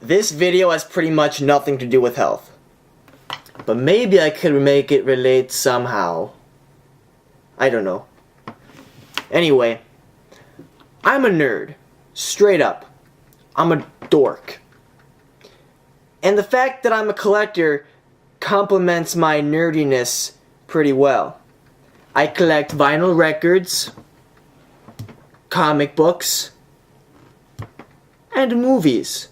This video has pretty much nothing to do with health. But maybe I could make it relate somehow. I don't know. Anyway, I'm a nerd. Straight up. I'm a dork. And the fact that I'm a collector complements my nerdiness pretty well. I collect vinyl records, comic books, and movies.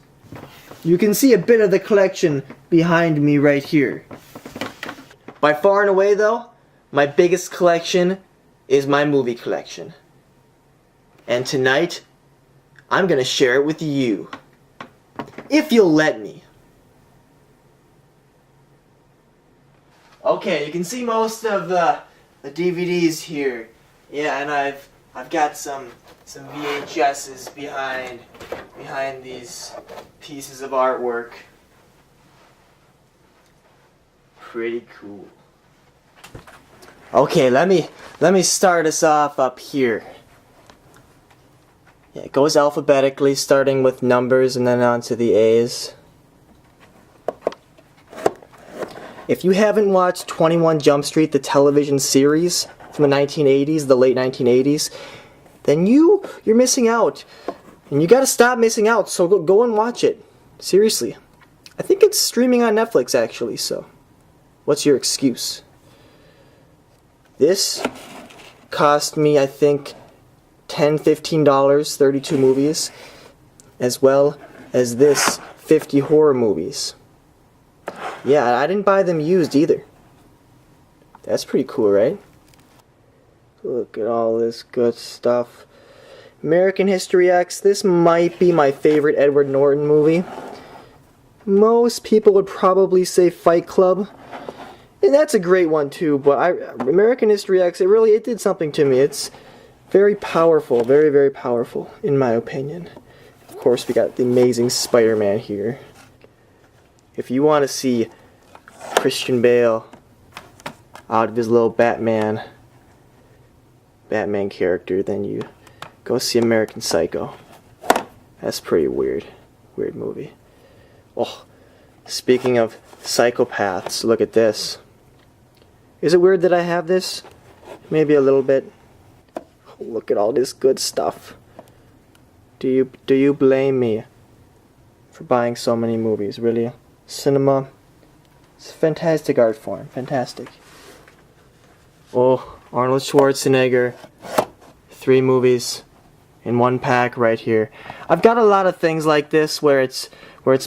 You can see a bit of the collection behind me right here. By far and away though, my biggest collection is my movie collection. And tonight, I'm gonna share it with you. If you'll let me. Okay, you can see most of the DVDs here. Yeah, and I've got some VHSs behind these pieces of artwork. Pretty cool. Okay, let me start us off up here. Yeah, it goes alphabetically, starting with numbers and then on to the A's. If you haven't watched 21 Jump Street, the television series from the 1980s, the late 1980s, then you're missing out. And you gotta stop missing out, so go and watch it. Seriously. I think it's streaming on Netflix actually, so what's your excuse? This cost me, I think, $10, $15, 32 movies, as well as this 50 horror movies. Yeah, I didn't buy them used either. That's pretty cool, right? Look at all this good stuff. American History X, this might be my favorite Edward Norton movie. Most people would probably say Fight Club. And that's a great one too, but American History X, it did something to me. It's very powerful, very, very powerful, in my opinion. Of course, we got the amazing Spider-Man here. If you want to see Christian Bale out of his little Batman character, then you go see American Psycho. That's pretty weird movie. Oh, speaking of psychopaths, look at this. Is it weird that I have this? Maybe a little bit. Oh, look at all this good stuff. Do you blame me for buying so many movies, really? Cinema, it's a fantastic art form, fantastic. Oh, Arnold Schwarzenegger, 3 movies in one pack right here. I've got a lot of things like this where it's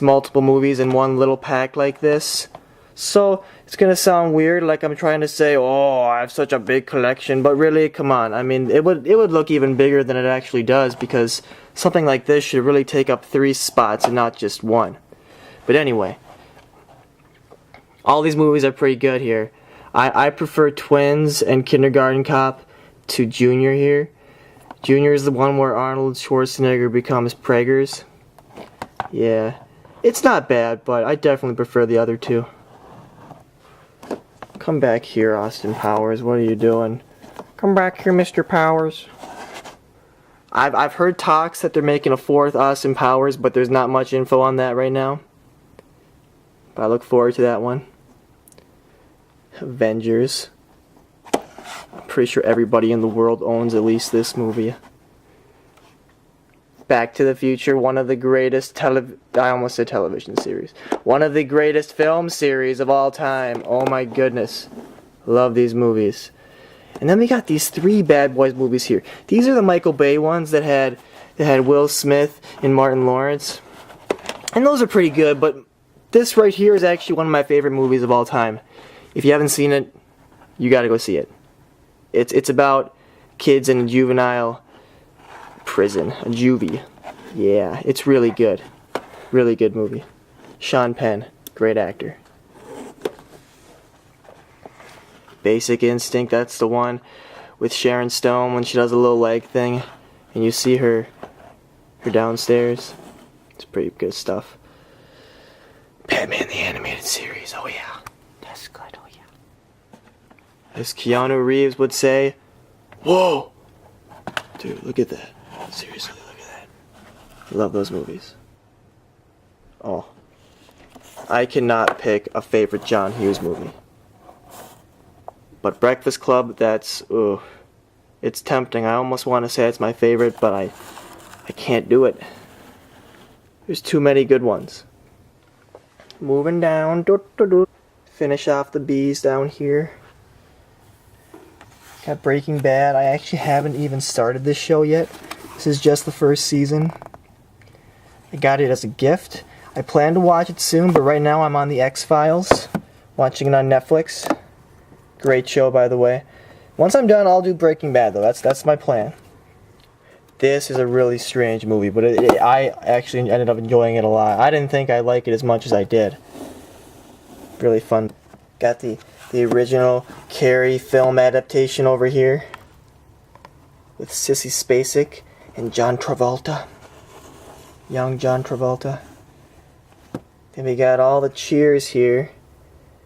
multiple movies in one little pack like this. So it's gonna sound weird, like I'm trying to say, oh, I have such a big collection, but really, come on. I mean, it would look even bigger than it actually does, because something like this should really take up 3 spots and not just 1. But anyway, all these movies are pretty good here. I prefer Twins and Kindergarten Cop to Junior here. Junior is the one where Arnold Schwarzenegger becomes Praggers. Yeah, it's not bad, but I definitely prefer the other 2. Come back here, Austin Powers. What are you doing? Come back here, Mr. Powers. I've heard talks that they're making a 4th Austin Powers, but there's not much info on that right now. But I look forward to that one. Avengers. I'm pretty sure everybody in the world owns at least this movie. Back to the Future, one of the greatest I almost said television series. One of the greatest film series of all time. Oh my goodness. Love these movies. And then we got these 3 Bad Boys movies here. These are the Michael Bay ones that had Will Smith and Martin Lawrence. And those are pretty good, but this right here is actually one of my favorite movies of all time. If you haven't seen it, you gotta go see it. It's about kids in a juvenile prison, a juvie. Yeah, it's really good. Really good movie. Sean Penn, great actor. Basic Instinct, that's the one with Sharon Stone when she does a little leg thing and you see her downstairs. It's pretty good stuff. Batman the Animated Series, oh yeah. That's good, oh yeah. As Keanu Reeves would say, whoa! Dude, look at that. Seriously, look at that. I love those movies. Oh, I cannot pick a favorite John Hughes movie. But Breakfast Club, that's, it's tempting. I almost want to say it's my favorite, but I can't do it. There's too many good ones. Moving down. Finish off the B's down here. Got Breaking Bad. I actually haven't even started this show yet. This is just the first season. I got it as a gift. I plan to watch it soon, but right now I'm on the X-Files. Watching it on Netflix. Great show, by the way. Once I'm done, I'll do Breaking Bad, though. That's my plan. This is a really strange movie, but I actually ended up enjoying it a lot. I didn't think I'd like it as much as I did. Really fun. Got the original Carrie film adaptation over here with Sissy Spacek and John Travolta. Young John Travolta. Then we got all the Cheers here.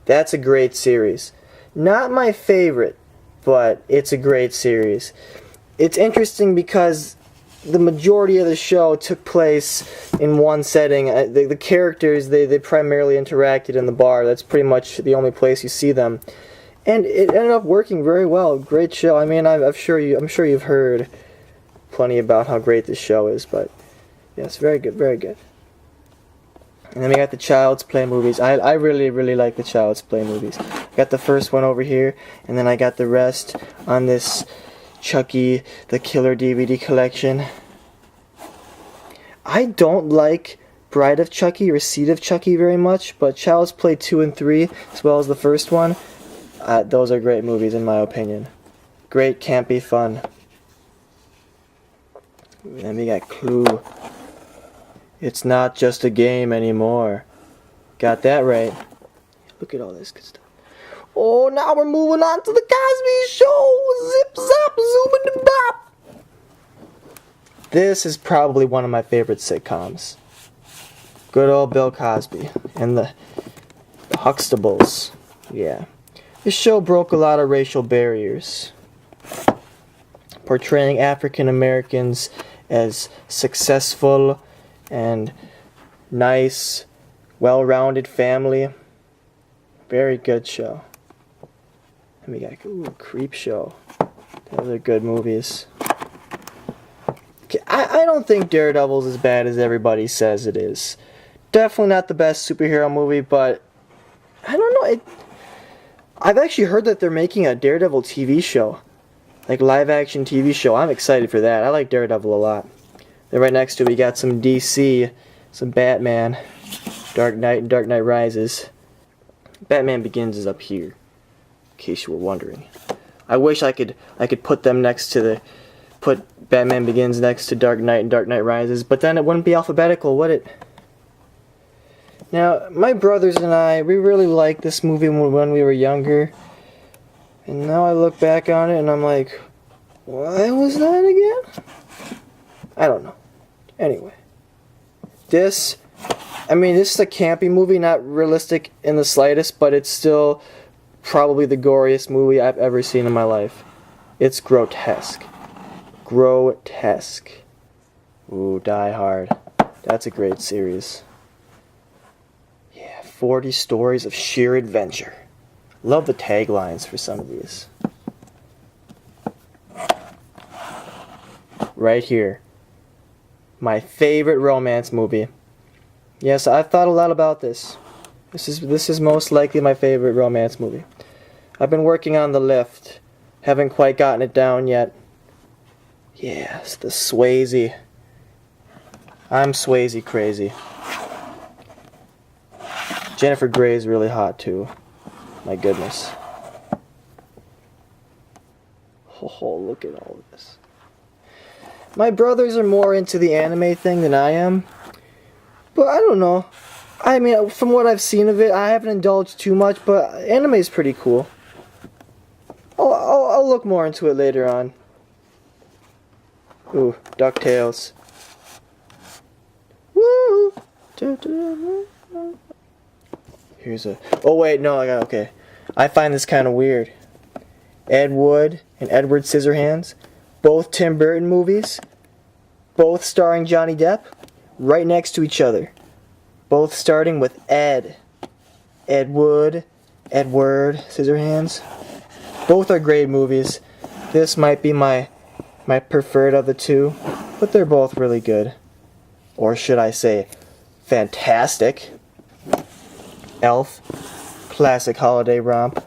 That's a great series. Not my favorite, but it's a great series. It's interesting because the majority of the show took place in one setting. The characters, they primarily interacted in the bar. That's pretty much the only place you see them. And it ended up working very well. Great show. I mean, I'm sure you've heard plenty about how great this show is, but yes, very good, very good. And then we got the Child's Play movies. I really, really like the Child's Play movies. I got the first one over here, and then I got the rest on this Chucky the Killer DVD collection. I don't like Bride of Chucky or Seed of Chucky very much, but Child's Play 2 and 3, as well as the first one, those are great movies in my opinion. Great, campy fun. And then we got Clue. It's not just a game anymore. Got that right. Look at all this good stuff. Oh, now we're moving on to the Cosby Show. Zip, zap, zoom, and bop. This is probably one of my favorite sitcoms. Good old Bill Cosby and the Huxtables. Yeah. This show broke a lot of racial barriers, portraying African Americans as successful and nice, well-rounded family. Very good show. And we got Creep Show. Those are good movies. I don't think Daredevil's as bad as everybody says it is. Definitely not the best superhero movie, but I don't know. I've actually heard that they're making a Daredevil TV show. Like live-action TV show. I'm excited for that. I like Daredevil a lot. Then right next to it, we got some DC, some Batman, Dark Knight, and Dark Knight Rises. Batman Begins is up here, in case you were wondering. I wish I could put them next to put Batman Begins next to Dark Knight and Dark Knight Rises, but then it wouldn't be alphabetical, would it? Now, my brothers and I, we really liked this movie when we were younger, and now I look back on it and I'm like, what was that again? I don't know. Anyway. This is a campy movie, not realistic in the slightest, but it's still probably the goriest movie I've ever seen in my life. It's grotesque. Grotesque. Ooh, Die Hard. That's a great series. Yeah, 40 stories of sheer adventure. Love the taglines for some of these. Right here. My favorite romance movie. Yes, I've thought a lot about this. This is most likely my favorite romance movie. I've been working on The Lift. Haven't quite gotten it down yet. Yes, the Swayze. I'm Swayze crazy. Jennifer Grey's really hot too. My goodness. Oh, look at all of this. My brothers are more into the anime thing than I am. But I don't know. I mean, from what I've seen of it, I haven't indulged too much, but anime is pretty cool. I'll look more into it later on. Ooh, DuckTales. Woo! Here's a... Oh wait, no, okay. I find this kind of weird. Ed Wood and Edward Scissorhands. Both Tim Burton movies. Both starring Johnny Depp. Right next to each other. Both starting with Ed. Edward, Scissorhands. Both are great movies. This might be my preferred of the two, but they're both really good. Or should I say, fantastic. Elf, classic holiday romp.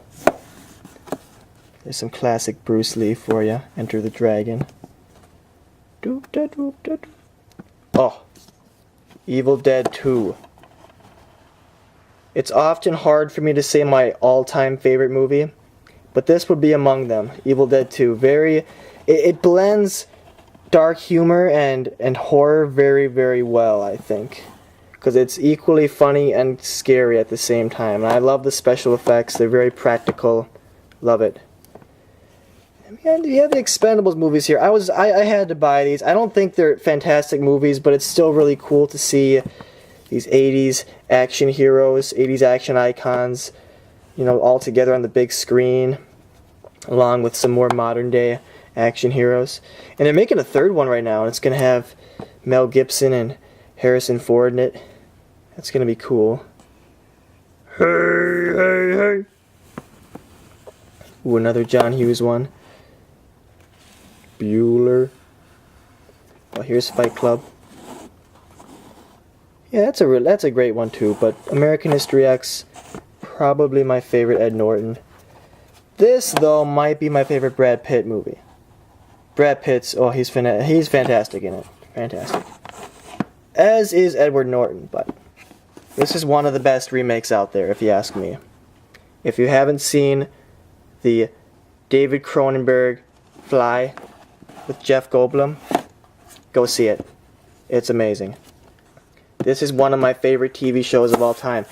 There's some classic Bruce Lee for you. Enter the Dragon. Oh, Evil Dead 2. It's often hard for me to say my all-time favorite movie, but this would be among them. Evil Dead 2. It blends dark humor and horror very, very well, I think. Because it's equally funny and scary at the same time. And I love the special effects. They're very practical. Love it. And you have the Expendables movies here. I had to buy these. I don't think they're fantastic movies, but it's still really cool to see these 80s action heroes, 80s action icons, you know, all together on the big screen, along with some more modern day action heroes. And they're making a third one right now, and it's going to have Mel Gibson and Harrison Ford in it. That's going to be cool. Hey, hey, hey. Ooh, another John Hughes one. Bueller. Oh, here's Fight Club. Yeah, that's a great one too, but American History X, probably my favorite Ed Norton. This, though, might be my favorite Brad Pitt movie. Brad Pitt's, oh, he's fantastic in it. Fantastic. As is Edward Norton, but this is one of the best remakes out there, if you ask me. If you haven't seen the David Cronenberg Fly with Jeff Goldblum, go see it. It's amazing. This is one of my favorite TV shows of all time.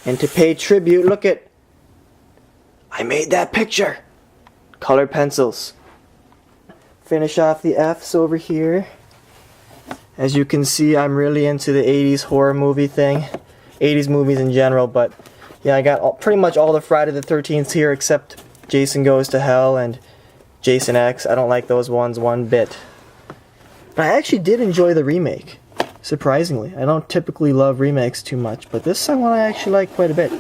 And to pay tribute, look at... I made that picture! Colored pencils. Finish off the F's over here. As you can see, I'm really into the 80s horror movie thing. 80s movies in general, but yeah, I got pretty much all the Friday the 13th here except Jason Goes to Hell and Jason X. I don't like those ones one bit. But I actually did enjoy the remake, surprisingly. I don't typically love remakes too much, but this one I actually like quite a bit.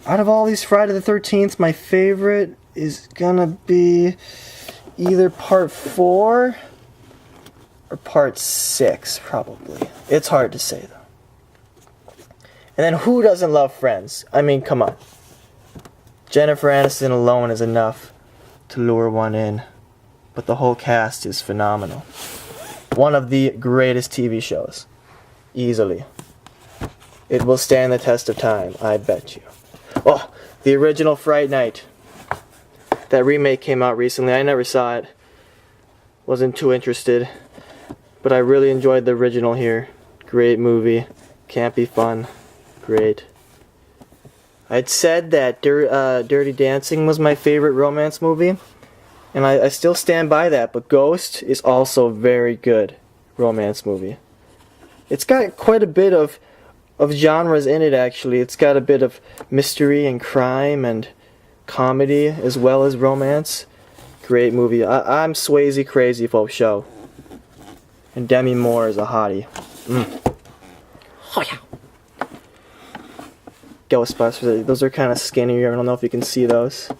Out of all these Friday the 13th, my favorite is gonna be either part 4 or part 6, probably. It's hard to say, though. And then who doesn't love Friends? I mean, come on. Jennifer Aniston alone is enough to lure one in. But the whole cast is phenomenal. One of the greatest TV shows. Easily. It will stand the test of time, I bet you. Oh, the original Fright Night. That remake came out recently. I never saw it. Wasn't too interested. But I really enjoyed the original here. Great movie. Campy fun. Great. I'd said that Dirty Dancing was my favorite romance movie. And I still stand by that. But Ghost is also a very good romance movie. It's got quite a bit of genres in it, actually. It's got a bit of mystery and crime and comedy as well as romance. Great movie. I'm Swayze crazy for show. And Demi Moore is a hottie. Oh yeah. Ghostbusters, those are kind of skinny. I don't know if you can see those.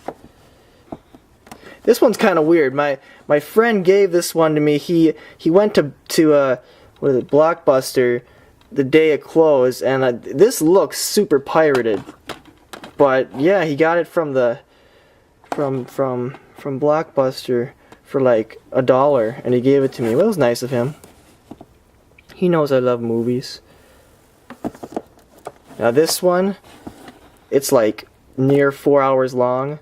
This one's kind of weird. My friend gave this one to me. He went to what is it, Blockbuster the day it closed, and this looks super pirated. But yeah, he got it from Blockbuster for like $1, and he gave it to me. Well, it was nice of him. He knows I love movies. Now this one, it's like near 4 hours long,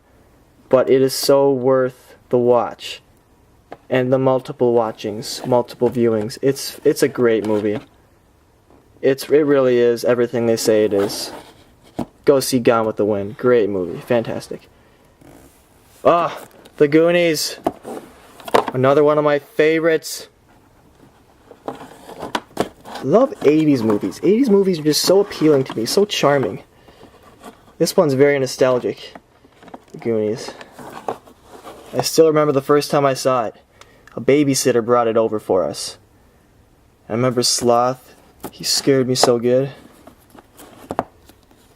but it is so worth the watch. And the multiple watchings, multiple viewings. It's a great movie. It really is everything they say it is. Go see Gone with the Wind. Great movie. Fantastic. Ah, The Goonies. Another one of my favorites. Love 80s movies. 80s movies are just so appealing to me, so charming. This one's very nostalgic. The Goonies. I still remember the first time I saw it. A babysitter brought it over for us. I remember Sloth. He scared me so good.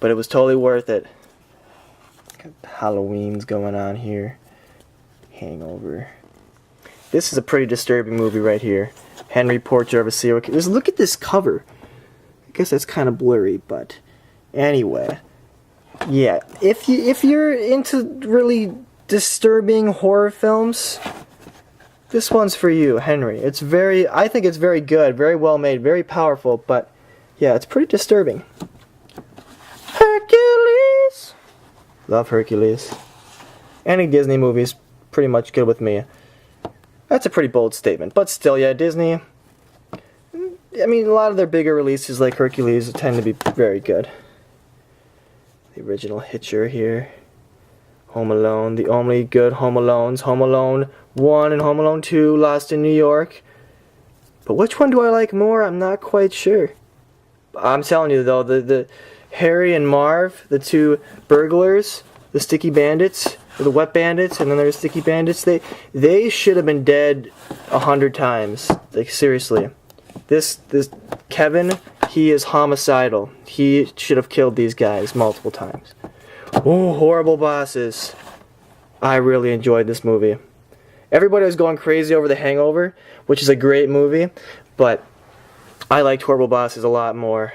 But it was totally worth it. Got Halloween's going on here. Hangover. This is a pretty disturbing movie right here. Henry Portrait of a Serial Killer. Just look at this cover. I guess that's kind of blurry, but anyway. Yeah, if you're into really disturbing horror films, this one's for you, Henry. I think it's very good, very well made, very powerful, but yeah, it's pretty disturbing. Hercules! Love Hercules. Any Disney movie's pretty much good with me. That's a pretty bold statement, but still, yeah, Disney. I mean, a lot of their bigger releases like Hercules tend to be very good. The original Hitcher here. Home Alone, the only good Home Alones. Home Alone 1 and Home Alone 2, Lost in New York. But which one do I like more? I'm not quite sure. I'm telling you though, the Harry and Marv, the two burglars, the sticky bandits, or the wet bandits, and then there's sticky bandits, they should have been dead 100 times. Like, seriously. This Kevin, he is homicidal. He should have killed these guys multiple times. Oh, Horrible Bosses. I really enjoyed this movie. Everybody was going crazy over The Hangover, which is a great movie, but I liked Horrible Bosses a lot more.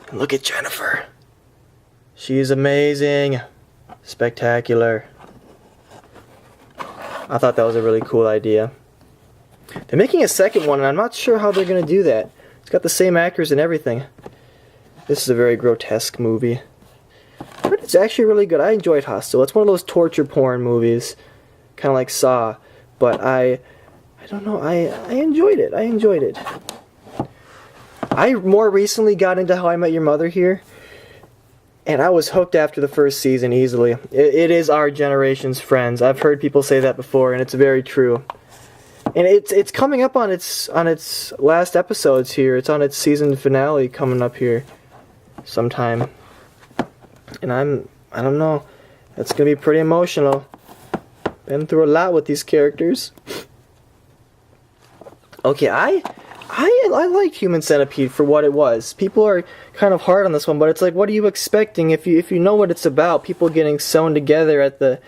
And look at Jennifer. She's amazing. Spectacular. I thought that was a really cool idea. They're making a second one, and I'm not sure how they're going to do that. It's got the same actors and everything. This is a very grotesque movie. But it's actually really good. I enjoyed Hostel. It's one of those torture porn movies. Kind of like Saw. But I don't know. I enjoyed it. I enjoyed it. I more recently got into How I Met Your Mother here. And I was hooked after the first season easily. It is our generation's Friends. I've heard people say that before, and it's very true. And it's coming up on its last episodes here. It's on its season finale coming up here sometime. And I don't know. That's gonna be pretty emotional. Been through a lot with these characters. Okay, I liked Human Centipede for what it was. People are kind of hard on this one, but it's like, what are you expecting if you know what it's about? People getting sewn together at the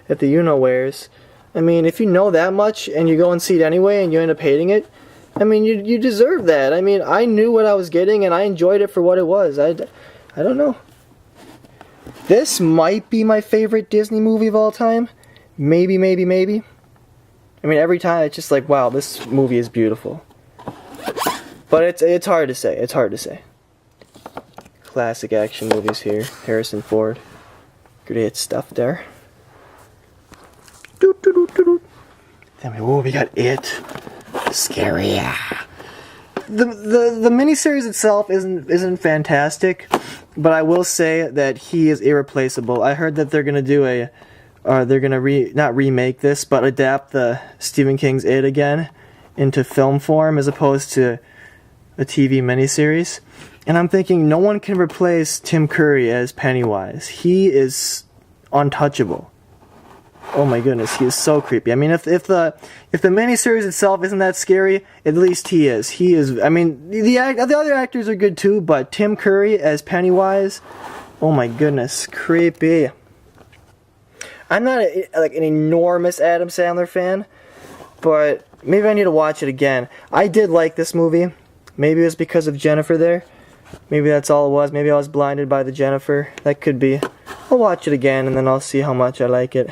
you-know-wheres. I mean, if you know that much and you go and see it anyway and you end up hating it, I mean, you deserve that. I mean, I knew what I was getting and I enjoyed it for what it was. I don't know. This might be my favorite Disney movie of all time. Maybe. I mean, every time it's just like, wow, this movie is beautiful. But it's hard to say. It's hard to say. Classic action movies here. Harrison Ford. Great stuff there. Oh, we got It. Scary. The miniseries itself isn't fantastic, but I will say that he is irreplaceable. I heard that they're gonna do not remake this, but adapt the Stephen King's It again into film form as opposed to a TV miniseries. And I'm thinking no one can replace Tim Curry as Pennywise. He is untouchable. Oh my goodness, he is so creepy. I mean, if the miniseries itself isn't that scary, at least he is. He is. I mean, the other actors are good too, but Tim Curry as Pennywise, oh my goodness, creepy. I'm not an enormous Adam Sandler fan, but maybe I need to watch it again. I did like this movie. Maybe it was because of Jennifer there. Maybe that's all it was. Maybe I was blinded by the Jennifer. That could be. I'll watch it again and then I'll see how much I like it.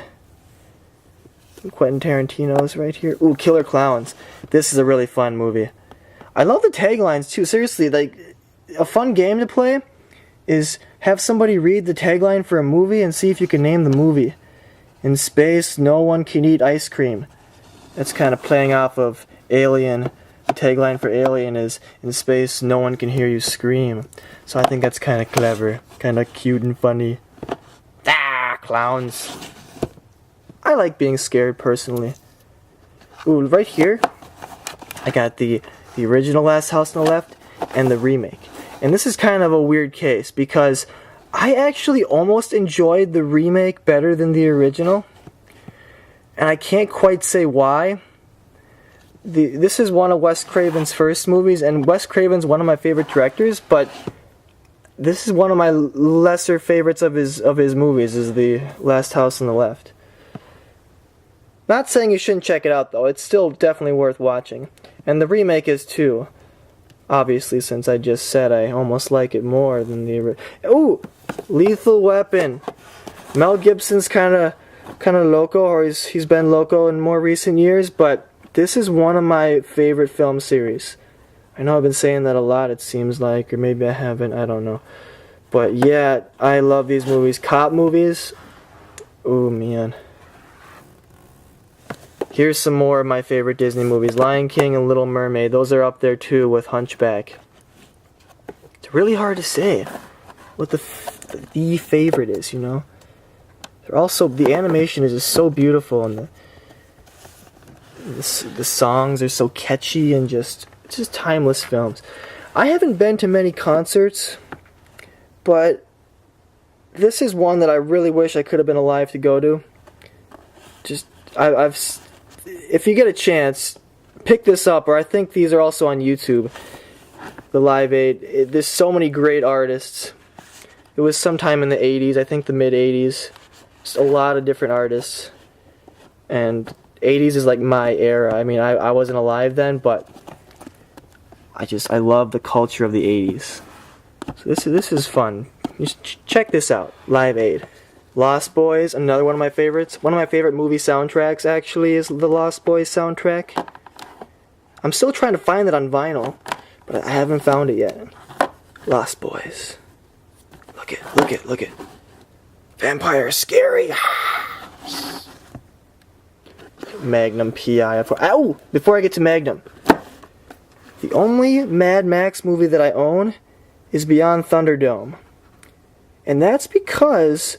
Quentin Tarantino's right here. Ooh, Killer Clowns. This is a really fun movie. I love the taglines too. Seriously, like, a fun game to play is have somebody read the tagline for a movie and see if you can name the movie. In space, no one can eat ice cream. That's kind of playing off of Alien. The tagline for Alien is, in space, no one can hear you scream. So I think that's kind of clever. Kind of cute and funny. Ah, clowns. I like being scared, personally. Ooh, right here, I got the original Last House on the Left and the remake. And this is kind of a weird case, because I actually almost enjoyed the remake better than the original. And I can't quite say why. this is one of Wes Craven's first movies, and Wes Craven's one of my favorite directors, but this is one of my lesser favorites of his movies, is The Last House on the Left. Not saying you shouldn't check it out, though. It's still definitely worth watching. And the remake is, too. Obviously, since I just said I almost like it more than the original. Ooh! Lethal Weapon. Mel Gibson's kind of loco, or he's been loco in more recent years, but this is one of my favorite film series. I know I've been saying that a lot, it seems like, or maybe I haven't, I don't know. But yeah, I love these movies. Cop movies. Ooh, man. Here's some more of my favorite Disney movies. Lion King and Little Mermaid. Those are up there too with Hunchback. It's really hard to say what the favorite is, you know. They're also, the animation is just so beautiful, and the songs are so catchy, and just timeless films. I haven't been to many concerts, but this is one that I really wish I could have been alive to go to. If you get a chance, pick this up, or I think these are also on YouTube. The Live Aid. There's so many great artists. It was sometime in the 80s, I think the mid-80s. Just a lot of different artists. And 80s is like my era. I mean, I wasn't alive then, but I love the culture of the 80s. So this is fun. Just check this out. Live Aid. Lost Boys, another one of my favorites. One of my favorite movie soundtracks, actually, is the Lost Boys soundtrack. I'm still trying to find it on vinyl, but I haven't found it yet. Lost Boys. Look it. Vampire scary. Magnum P.I. Ow! Before I get to Magnum. The only Mad Max movie that I own is Beyond Thunderdome. And that's because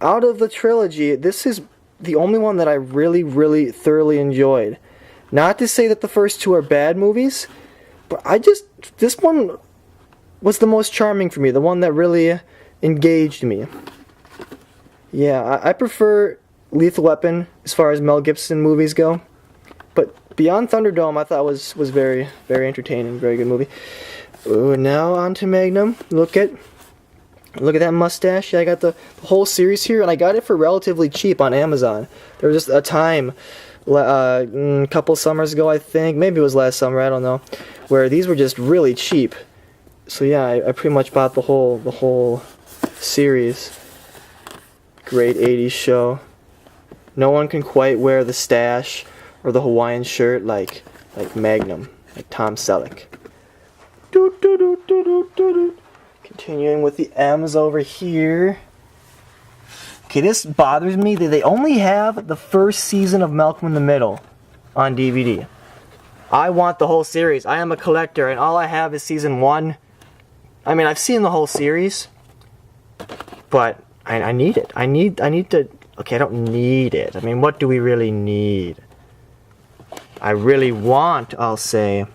out of the trilogy, this is the only one that I really, really thoroughly enjoyed. Not to say that the first two are bad movies, but this one was the most charming for me, the one that really engaged me. Yeah, I prefer Lethal Weapon as far as Mel Gibson movies go, but Beyond Thunderdome I thought was very, very entertaining, very good movie. Ooh, now on to Magnum. Look at that mustache. Yeah, I got the whole series here, and I got it for relatively cheap on Amazon. There was just a time, a couple summers ago, I think, maybe it was last summer, I don't know, where these were just really cheap. So yeah, I pretty much bought the whole series. Great 80s show. No one can quite wear the stash or the Hawaiian shirt like Magnum, like Tom Selleck. Continuing with the M's over here. Okay, this bothers me. They only have the first season of Malcolm in the Middle on DVD. I want the whole series. I am a collector, and all I have is season 1. I mean, I've seen the whole series, but I need it. I need to... Okay, I don't need it. I mean, what do we really need? I really want, I'll say,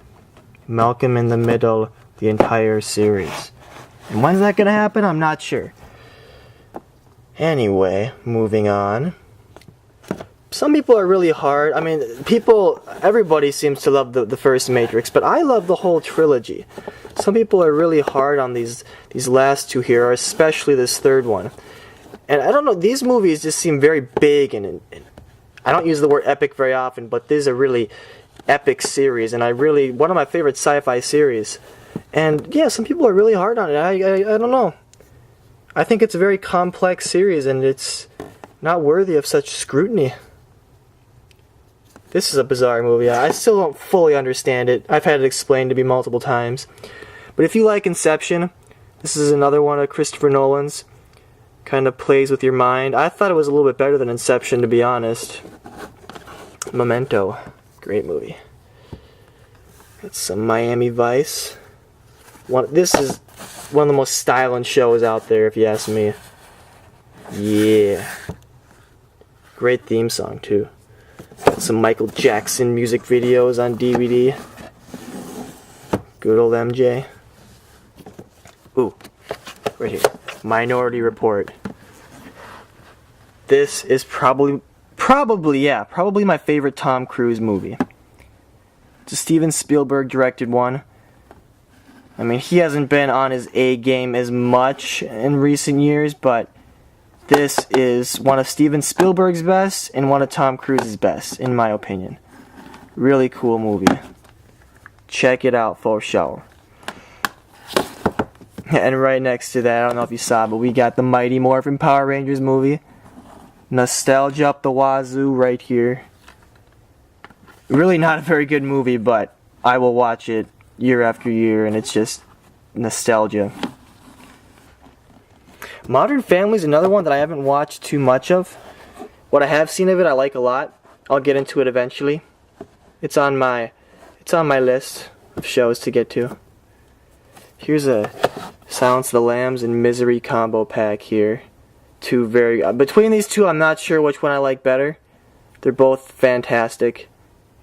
Malcolm in the Middle, the entire series. And when's that gonna happen? I'm not sure. Anyway, moving on. Some people are really hard. I mean, everybody seems to love the first Matrix, but I love the whole trilogy. Some people are really hard on these last two here, especially this third one. And I don't know, these movies just seem very big, and I don't use the word epic very often, but this is a really epic series, and one of my favorite sci-fi series. And yeah, some people are really hard on it. I don't know. I think it's a very complex series, and it's not worthy of such scrutiny. This is a bizarre movie. I still don't fully understand it. I've had it explained to me multiple times. But if you like Inception, this is another one of Christopher Nolan's. Kind of plays with your mind. I thought it was a little bit better than Inception, to be honest. Memento. Great movie. Got some Miami Vice. This is one of the most styling shows out there, if you ask me. Yeah. Great theme song, too. Got some Michael Jackson music videos on DVD. Good old MJ. Ooh. Right here. Minority Report. This is probably my favorite Tom Cruise movie. It's a Steven Spielberg directed one. I mean, he hasn't been on his A game as much in recent years, but this is one of Steven Spielberg's best and one of Tom Cruise's best, in my opinion. Really cool movie. Check it out for sure. And right next to that, I don't know if you saw, but we got the Mighty Morphin Power Rangers movie. Nostalgia up the wazoo right here. Really not a very good movie, but I will watch it year after year, and it's just nostalgia. Modern Family is another one that I haven't watched too much of. What I have seen of it, I like a lot. I'll get into it eventually. It's on my list of shows to get to. Here's a Silence of the Lambs and Misery combo pack here. Between these two, I'm not sure which one I like better. They're both fantastic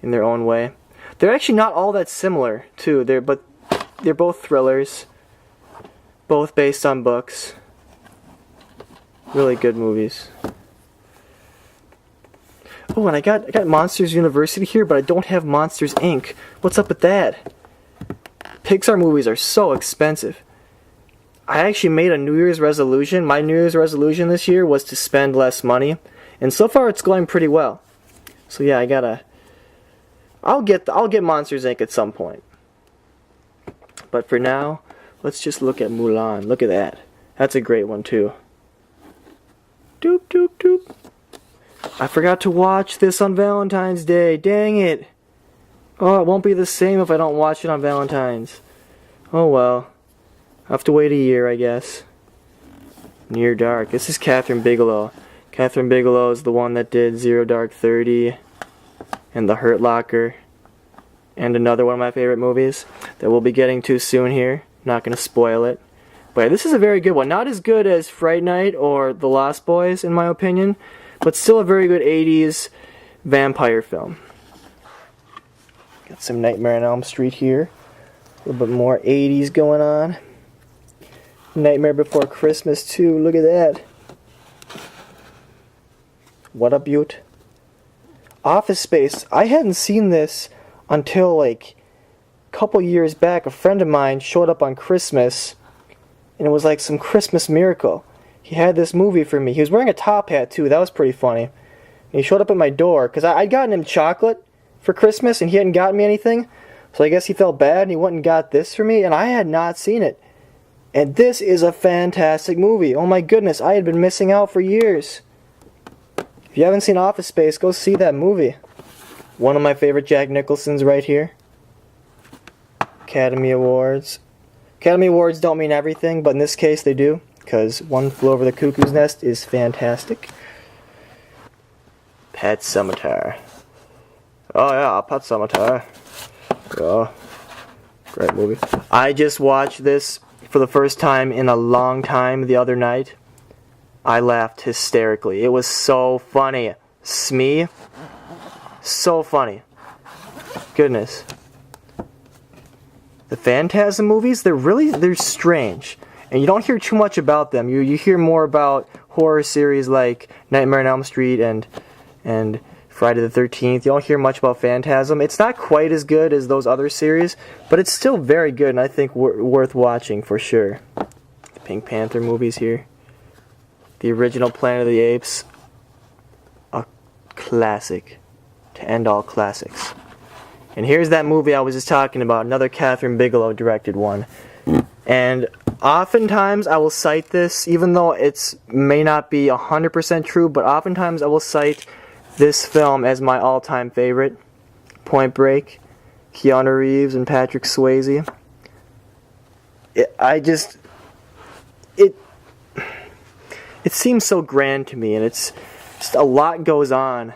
in their own way. They're actually not all that similar, too. They're both thrillers, both based on books. Really good movies. Oh, and I got Monsters University here, but I don't have Monsters Inc. What's up with that? Pixar movies are so expensive. I actually made a New Year's resolution. My New Year's resolution this year was to spend less money, and so far it's going pretty well. So yeah, I'll get Monsters Inc. at some point. But for now, let's just look at Mulan. Look at that. That's a great one too. Doop doop doop. I forgot to watch this on Valentine's Day. Dang it. Oh, it won't be the same if I don't watch it on Valentine's. Oh well. I'll have to wait a year, I guess. Near Dark. This is Catherine Bigelow. Catherine Bigelow is the one that did Zero Dark 30 and The Hurt Locker. And another one of my favorite movies that we'll be getting to soon here. Not going to spoil it. But yeah, this is a very good one. Not as good as Fright Night or The Lost Boys, in my opinion, but still a very good 80s vampire film. Got some Nightmare on Elm Street here. A little bit more 80s going on. Nightmare Before Christmas too. Look at that. What a beaut. Office Space. I hadn't seen this until like a couple years back. A friend of mine showed up on Christmas, and it was like some Christmas miracle. He had this movie for me. He was wearing a top hat too. That was pretty funny. And he showed up at my door because I'd gotten him chocolate for Christmas and he hadn't gotten me anything. So I guess he felt bad and he went and got this for me, and I had not seen it. And this is a fantastic movie. Oh my goodness, I had been missing out for years. If you haven't seen Office Space, go see that movie. One of my favorite Jack Nicholson's right here. Academy Awards. Academy Awards don't mean everything, but in this case they do, because One Flew Over the Cuckoo's Nest is fantastic. Pet Sematary. Oh yeah, Pet Sematary. Oh, great movie. I just watched this for the first time in a long time the other night. I laughed hysterically. It was so funny. Smee. So funny. Goodness. The Phantasm movies, they're strange. And you don't hear too much about them. You hear more about horror series like Nightmare on Elm Street and Friday the 13th. You don't hear much about Phantasm. It's not quite as good as those other series, but it's still very good and I think worth watching for sure. The Pink Panther movies here. The original Planet of the Apes. A classic. To end all classics. And here's that movie I was just talking about. Another Catherine Bigelow directed one. And oftentimes I will cite this, even though it may not be 100% true, but oftentimes I will cite this film as my all-time favorite. Point Break, Keanu Reeves and Patrick Swayze. It seems so grand to me, and it's just a lot goes on.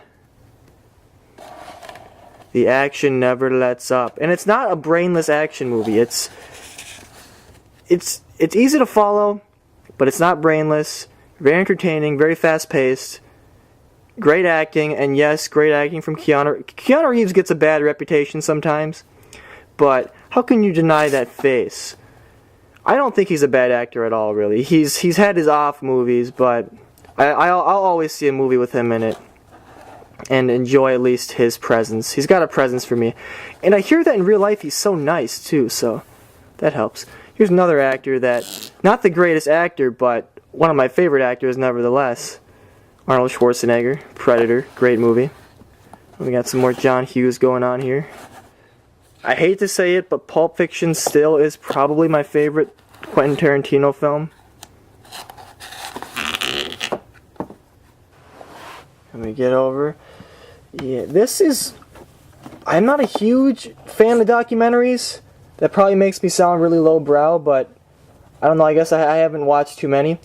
The action never lets up, and it's not a brainless action movie. It's easy to follow, but it's not brainless. Very entertaining, very fast-paced. Great acting, and yes, great acting from Keanu. Keanu Reeves gets a bad reputation sometimes, but how can you deny that face? I don't think he's a bad actor at all, really. He's had his off movies, but I'll always see a movie with him in it. and enjoy at least his presence. He's got a presence for me. And I hear that in real life he's so nice too, so that helps. Here's another actor that, not the greatest actor, but one of my favorite actors nevertheless. Arnold Schwarzenegger, Predator, great movie. We got some more John Hughes going on here. I hate to say it, but Pulp Fiction still is probably my favorite Quentin Tarantino film. Let me get over. Yeah, this is... I'm not a huge fan of documentaries. That probably makes me sound really lowbrow, but I don't know, I guess I haven't watched too many.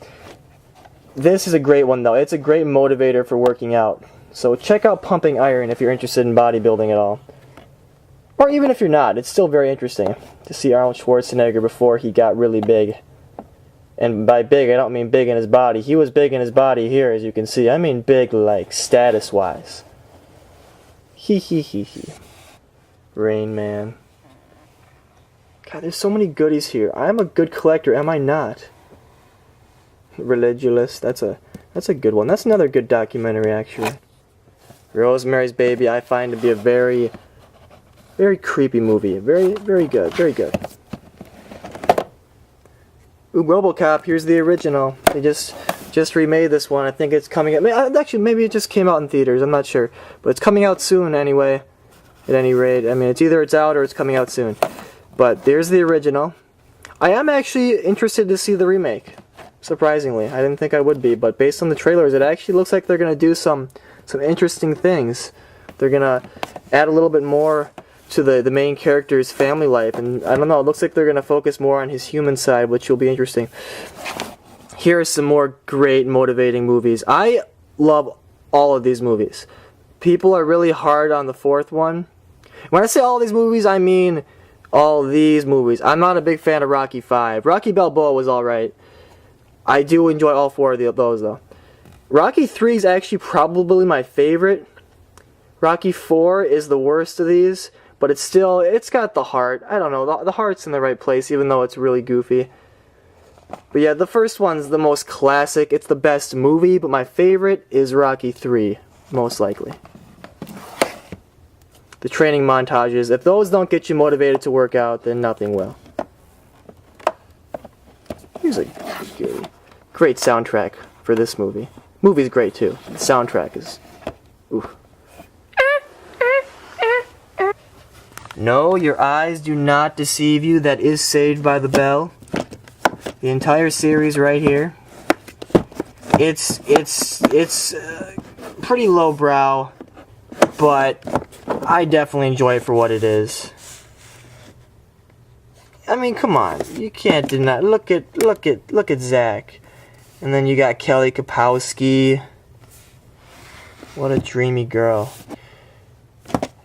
This is a great one, though. It's a great motivator for working out. So check out Pumping Iron if you're interested in bodybuilding at all. Or even if you're not, it's still very interesting to see Arnold Schwarzenegger before he got really big. And by big, I don't mean big in his body. He was big in his body here, as you can see. I mean big, like, status-wise. Hee hee hee hee. Rain Man. God, there's so many goodies here. I'm a good collector, am I not? Religulous, that's a good one. That's another good documentary, actually. Rosemary's Baby, I find to be a very, very creepy movie. Very, very good, very good. Ooh, RoboCop, here's the original. They just remade this one. I think it's coming out. Actually, maybe it just came out in theaters. I'm not sure. But it's coming out soon anyway. At any rate. I mean, it's either it's out or it's coming out soon. But there's the original. I am actually interested to see the remake. Surprisingly. I didn't think I would be. But based on the trailers, it actually looks like they're going to do some interesting things. They're going to add a little bit more to the main character's family life, and I don't know, it looks like they're going to focus more on his human side, which will be interesting. Here are some more great motivating movies. I love all of these movies. People are really hard on the fourth one. When I say all these movies, I mean all these movies. I'm not a big fan of Rocky V. Rocky Balboa was alright. I do enjoy all four of those, though. Rocky III is actually probably my favorite. Rocky IV is the worst of these. But it's got the heart. I don't know, the heart's in the right place, even though it's really goofy. But yeah, the first one's the most classic. It's the best movie, but my favorite is Rocky III, most likely. The training montages, if those don't get you motivated to work out, then nothing will. Here's a great soundtrack for this movie. Movie's great too. The soundtrack is... oof. No, your eyes do not deceive you. That is Saved by the Bell. The entire series right here. It's pretty lowbrow, but I definitely enjoy it for what it is. I mean, come on, you can't deny. Look at Zach, and then you got Kelly Kapowski. What a dreamy girl.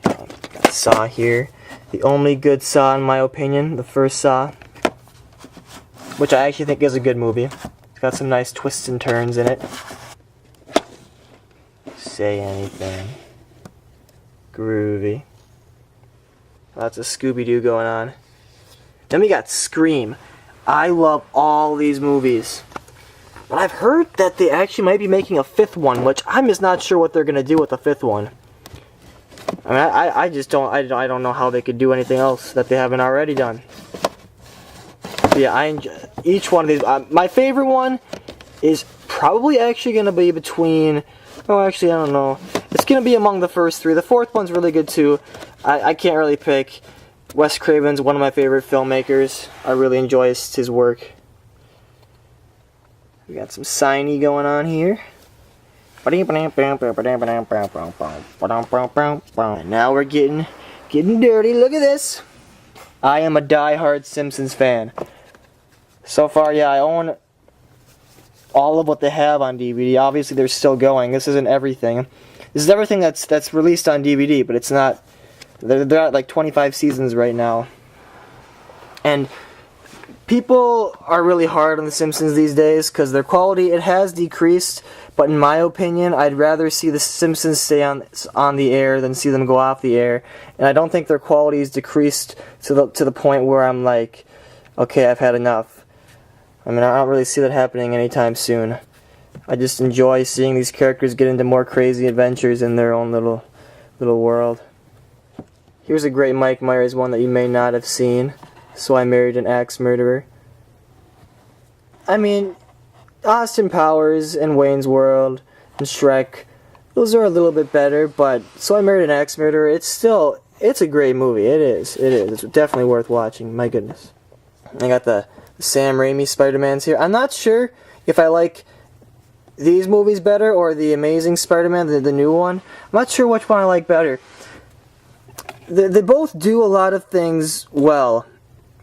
Got Saw here. The only good Saw, in my opinion, the first Saw, which I actually think is a good movie. It's got some nice twists and turns in it. Say Anything. Groovy. Lots of Scooby-Doo going on. Then we got Scream. I love all these movies. But I've heard that they actually might be making a fifth one, which I'm just not sure what they're going to do with the fifth one. I mean, I just don't, I don't know how they could do anything else that they haven't already done. But yeah, I enjoy each one of these. My favorite one is probably actually going to be between, oh, actually, I don't know. It's going to be among the first three. The fourth one's really good, too. I can't really pick. Wes Craven's one of my favorite filmmakers. I really enjoy his work. We got some Signy going on here. And now we're getting dirty. Look at this. I am a die-hard Simpsons fan. So far, yeah, I own all of what they have on DVD. Obviously, they're still going. This isn't everything. This is everything that's released on DVD, but it's not. They're at like 25 seasons right now. And people are really hard on The Simpsons these days because their quality, it has decreased. But in my opinion, I'd rather see The Simpsons stay on the air than see them go off the air. And I don't think their quality has decreased to the point where I'm like, okay, I've had enough. I mean, I don't really see that happening anytime soon. I just enjoy seeing these characters get into more crazy adventures in their own little world. Here's a great Mike Myers one that you may not have seen. So I Married an Axe Murderer. I mean, Austin Powers and Wayne's World and Shrek, those are a little bit better, but So I Married an Axe Murderer, it's a great movie. It is. It's definitely worth watching. My goodness. I got the Sam Raimi Spider-Mans here. I'm not sure if I like these movies better or the Amazing Spider-Man, the new one. I'm not sure which one I like better. They both do a lot of things well.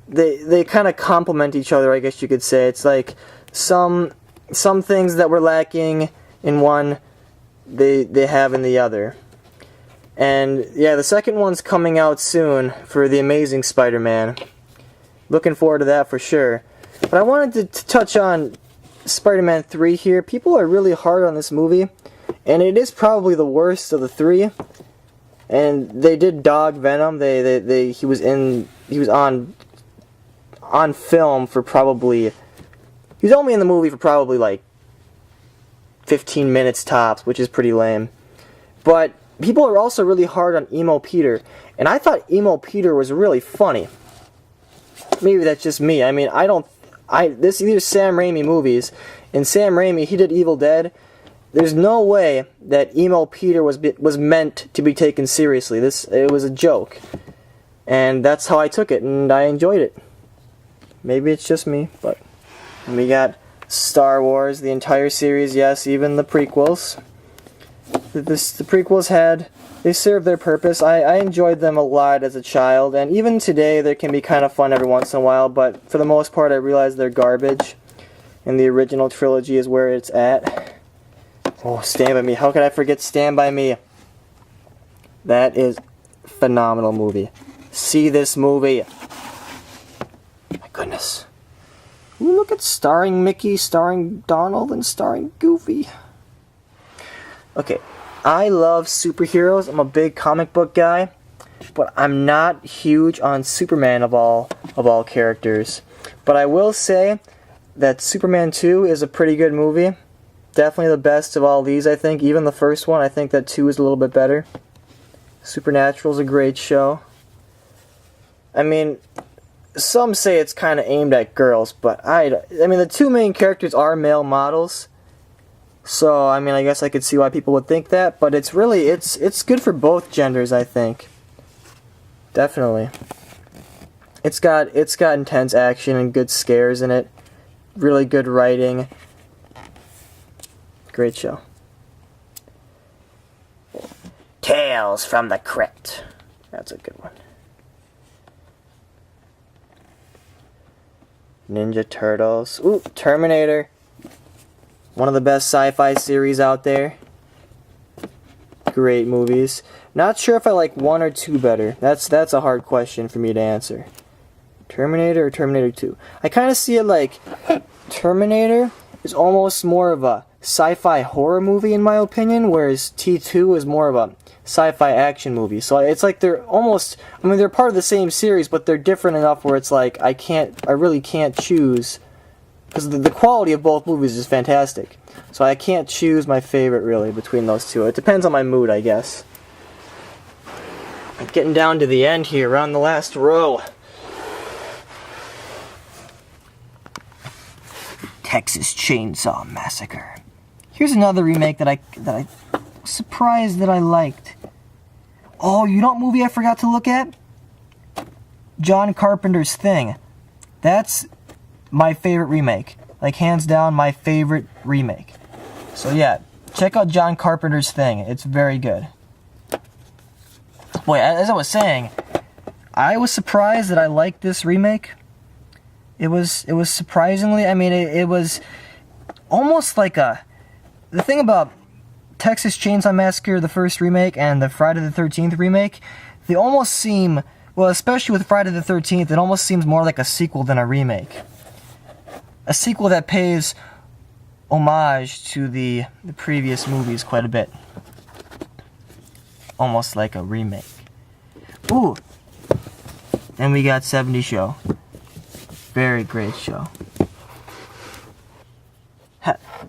They kind of complement each other, I guess you could say. It's like some things that were lacking in one, they have in the other. And yeah, the second one's coming out soon for The Amazing Spider-Man. Looking forward to that for sure. But I wanted to touch on Spider-Man 3 here. People are really hard on this movie, and it is probably the worst of the three. And they did dog Venom. He was on film for probably, he was only in the movie for probably like 15 minutes tops, which is pretty lame. But people are also really hard on Emo Peter, and I thought Emo Peter was really funny. Maybe that's just me. I mean, these are Sam Raimi movies, and Sam Raimi, he did Evil Dead. There's no way that Emo Peter was meant to be taken seriously. It was a joke, and that's how I took it, and I enjoyed it. Maybe it's just me, but we got Star Wars, the entire series, yes, even the prequels. The prequels they served their purpose. I enjoyed them a lot as a child, and even today they can be kind of fun every once in a while, but for the most part I realize they're garbage, and the original trilogy is where it's at. Oh, Stand By Me. How could I forget Stand By Me? That is a phenomenal movie. See this movie. My goodness. Ooh, look at starring Mickey, starring Donald, and starring Goofy. Okay, I love superheroes. I'm a big comic book guy, but I'm not huge on Superman of all characters. But I will say that Superman 2 is a pretty good movie. Definitely the best of all these, I think. Even the first one, I think that 2 is a little bit better. Supernatural's a great show. I mean, some say it's kind of aimed at girls, but I mean, the two main characters are male models. So, I mean, I guess I could see why people would think that, but it's really, it's good for both genders, I think. Definitely. It's got intense action and good scares in it. Really good writing. Great show. Tales from the Crypt. That's a good one. Ninja Turtles. Ooh, Terminator. One of the best sci-fi series out there. Great movies. Not sure if I like 1 or 2 better. That's a hard question for me to answer. Terminator or Terminator 2? I kind of see it like Terminator is almost more of a sci-fi horror movie in my opinion, whereas T2 is more of a sci-fi action movie. So it's like they're almost, I mean, they're part of the same series, but they're different enough where it's like I really can't choose, because the quality of both movies is fantastic. So I can't choose my favorite really between those two. It depends on my mood, I guess. Getting down to the end here, we're on the last row. Texas Chainsaw Massacre. Here's another remake that I was surprised that I liked. Oh, you know what movie I forgot to look at? John Carpenter's Thing. That's my favorite remake. Like, hands down, my favorite remake. So yeah, check out John Carpenter's Thing. It's very good. Boy, as I was saying, I was surprised that I liked this remake. It was surprisingly, I mean, it was almost like the thing about Texas Chainsaw Massacre, the first remake, and the Friday the 13th remake, they almost seem, well, especially with Friday the 13th, it almost seems more like a sequel than a remake. A sequel that pays homage to the previous movies quite a bit. Almost like a remake. Ooh! And we got 70 Show. Very great show.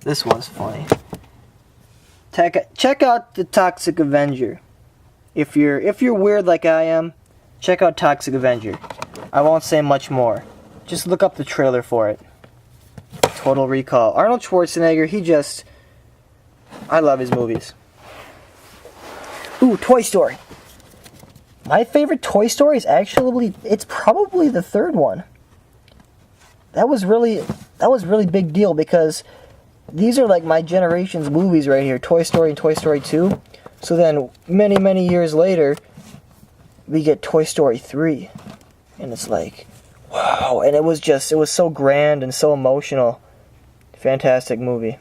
This one's funny. Check out the Toxic Avenger. If you're weird like I am, check out Toxic Avenger. I won't say much more. Just look up the trailer for it. Total Recall. Arnold Schwarzenegger, I love his movies. Ooh, Toy Story. My favorite Toy Story is actually, it's probably the third one. That was really big deal because these are like my generation's movies right here, Toy Story and Toy Story 2. So then, many years later, we get Toy Story 3. And it's like, wow. And it was so grand and so emotional. Fantastic movie.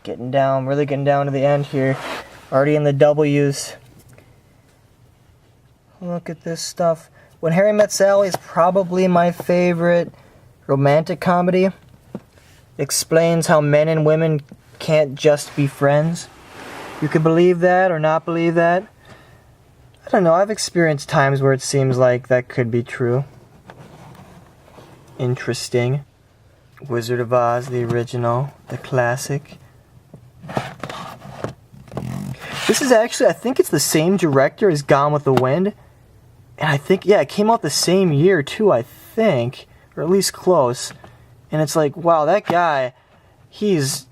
Really getting down to the end here. Already in the W's. Look at this stuff. When Harry Met Sally is probably my favorite romantic comedy. Explains how men and women can't just be friends. You could believe that or not believe that. I don't know, I've experienced times where it seems like that could be true. Interesting. Wizard of Oz, the original, the classic. This is actually, I think it's the same director as Gone with the Wind. And I think, yeah, it came out the same year too, I think. Or at least close. And it's like, wow, that guy, he's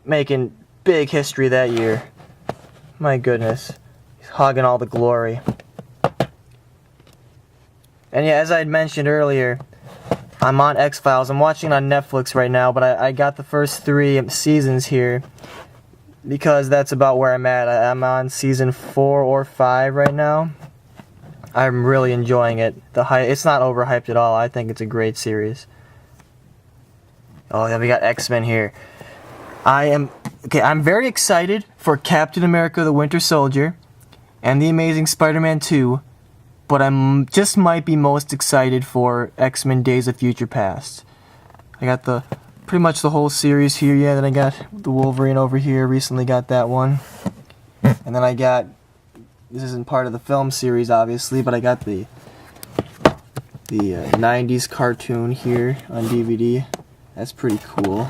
making big history that year. My goodness. He's hogging all the glory. And yeah, as I had mentioned earlier, I'm on X-Files. I'm watching it on Netflix right now, but I got the first 3 seasons here because that's about where I'm at. I'm on season 4 or 5 right now. I'm really enjoying it. It's not overhyped at all. I think it's a great series. Oh, yeah, we got X-Men here. I'm very excited for Captain America: The Winter Soldier and The Amazing Spider-Man 2, but I just might be most excited for X-Men: Days of Future Past. I got pretty much the whole series here. Yeah, then I got the Wolverine over here. Recently got that one, and then I got. This isn't part of the film series, obviously, but I got the 90s cartoon here on DVD. That's pretty cool.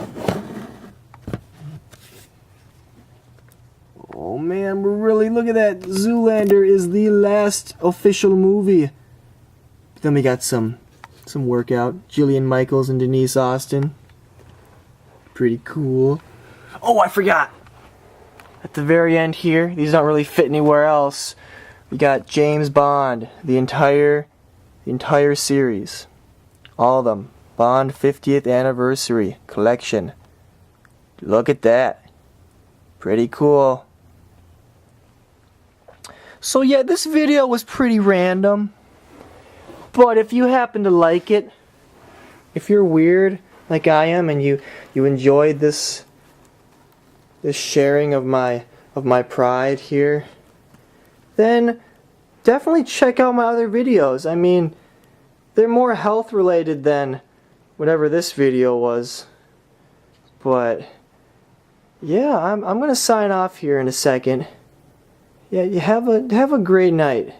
Oh man, look at that. Zoolander is the last official movie. Then we got some workout. Jillian Michaels and Denise Austin. Pretty cool. Oh, I forgot. At the very end here, these don't really fit anywhere else. We got James Bond, the entire series. All of them. Bond 50th Anniversary Collection. Look at that. Pretty cool. So yeah, this video was pretty random. But if you happen to like it, if you're weird like I am and you enjoyed this sharing of my pride here, then definitely check out my other videos. I mean, they're more health related than whatever this video was. But yeah, I'm gonna sign off here in a second. Yeah, you have a great night.